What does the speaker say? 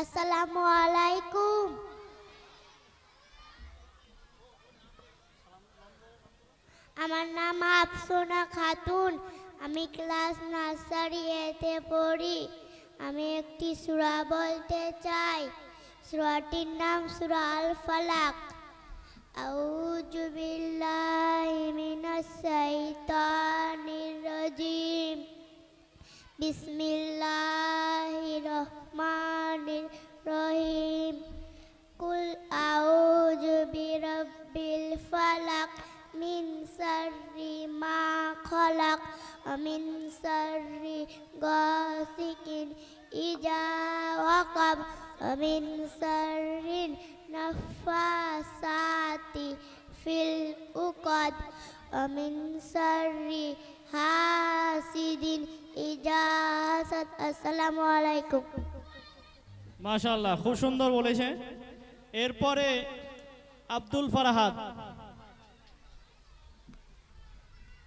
আসসালামু আলাইকুম। আমার নাম আফসোনা খাতুন। আমি ক্লাস নার্সারি এতে পড়ি। আমি একটি সূরা বলতে চাই। সূরাটির নাম সূরা আল ফালাক। আউযু বিল্লাহি মিনাশ শাইতানির রাজিম। বিসমিল্লাহির রহমানির রহিম। কুল আউযু বিরাব্বিল ফালাক মিন শাররি মা খালাক ওয়া মিন শাররি গাসিকিন ইযা ওয়াকাব ওয়া মিন শাররি নাফাসাতি ফিল উকাদ ওয়া মিন শাররি হাসিদিন ইযা হাসাদ। আসসালামু আলাইকুম। মাশাআল্লাহ, খুব সুন্দর বলেছে। এরপরে আব্দুল ফারহাদ।